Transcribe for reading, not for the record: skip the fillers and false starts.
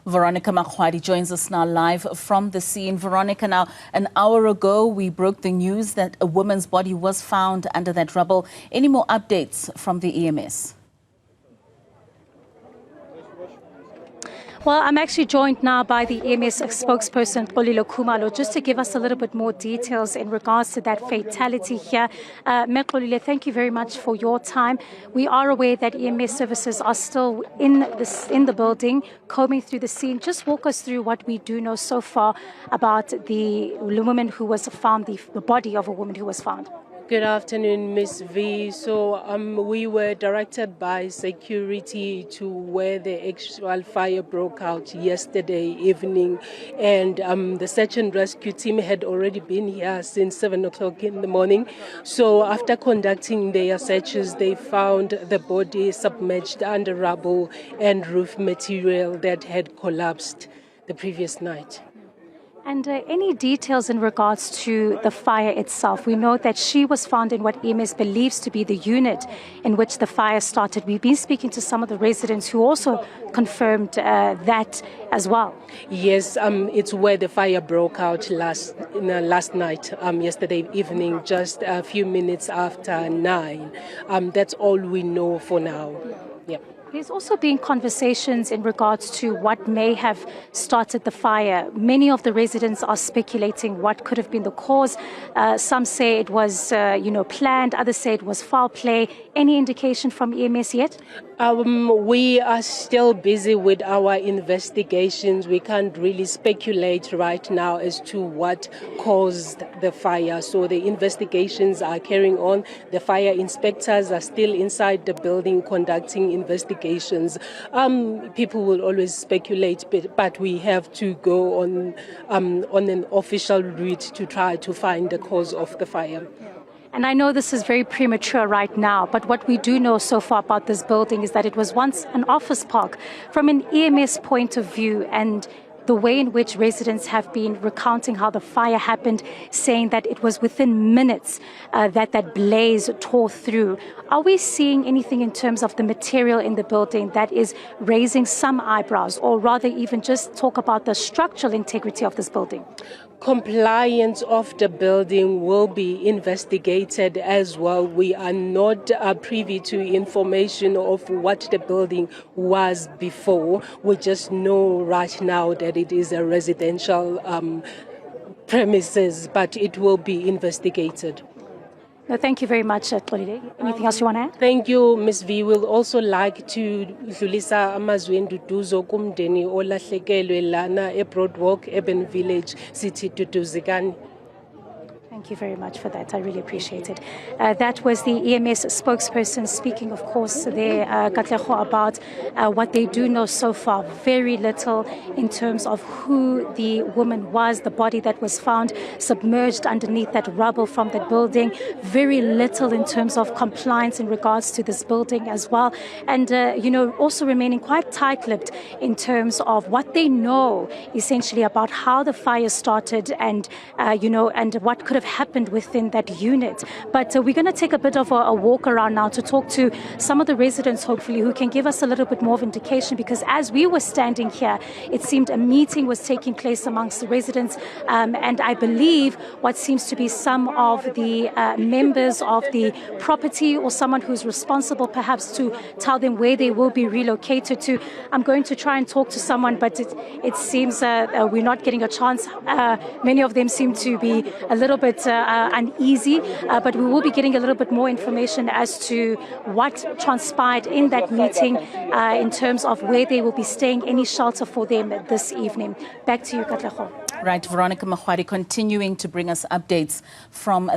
Veronica Makhoali joins us now live from the scene. Veronica, now an hour ago we broke the news that a woman's body was found under that rubble. Any more updates from the EMS? Well, I'm actually joined now by the EMS spokesperson, Xolile Khumalo, just to give us a little bit more details in regards to that fatality here. Xolile, thank you very much for your time. We are aware that EMS services are still in the building, combing through the scene. Just walk us through what we do know so far about the woman who was found, the body of a woman who was found. Good afternoon, Ms. V. So we were directed by security to where the actual fire broke out yesterday evening, and the search and rescue team had already been here since 7 o'clock in the morning. So after conducting their searches, they found the body submerged under rubble and roof material that had collapsed the previous night. And any details in regards to the fire itself? We know that she was found in what EMS believes to be the unit in which the fire started. We've been speaking to some of the residents who also confirmed that as well. Yes, it's where the fire broke out last night, yesterday evening, just a few minutes after 9. That's all we know for now. Yeah. There's also been conversations in regards to what may have started the fire. Many of the residents are speculating what could have been the cause. Some say it was, planned. Others say it was foul play. Any indication from EMS yet? We are still busy with our investigations. We can't really speculate right now as to what caused the fire. So the investigations are carrying on. The fire inspectors are still inside the building conducting investigations. People will always speculate, but we have to go on an official route to try to find the cause of the fire. And I know this is very premature right now, but what we do know so far about this building is that it was once an office park. From an EMS point of view, and the way in which residents have been recounting how the fire happened, saying that it was within minutes that blaze tore through. Are we seeing anything in terms of the material in the building that is raising some eyebrows, or rather even just talk about the structural integrity of this building? Compliance of the building will be investigated as well. We are not privy to information of what the building was before. We just know right now that it is a residential premises, but it will be investigated. No, thank you very much, Xolile. Anything else you want to add? Thank you, Ms. V. We'll also like to dlulisa amazwi enduduzo kumndeni olahlekelwe lana eBroadwalk Urban Village City Duduzikani. Thank you very much for that. I really appreciate it. That was the EMS spokesperson speaking, of course, there, Katlego, about what they do know so far. Very little in terms of who the woman was, the body that was found submerged underneath that rubble from that building. Very little in terms of compliance in regards to this building as well. And, also remaining quite tight-lipped in terms of what they know, essentially, about how the fire started and, and what could have happened within that unit. But we're going to take a bit of a walk around now to talk to some of the residents, hopefully, who can give us a little bit more of indication, because as we were standing here, it seemed a meeting was taking place amongst the residents, and I believe what seems to be some of the members of the property or someone who's responsible perhaps to tell them where they will be relocated to. I'm going to try and talk to someone, but it seems we're not getting a chance. Many of them seem to be a little bit uneasy, but we will be getting a little bit more information as to what transpired in that meeting in terms of where they will be staying, any shelter for them this evening. Back to you, Katlego. Right, Veronica Makhoali continuing to bring us updates from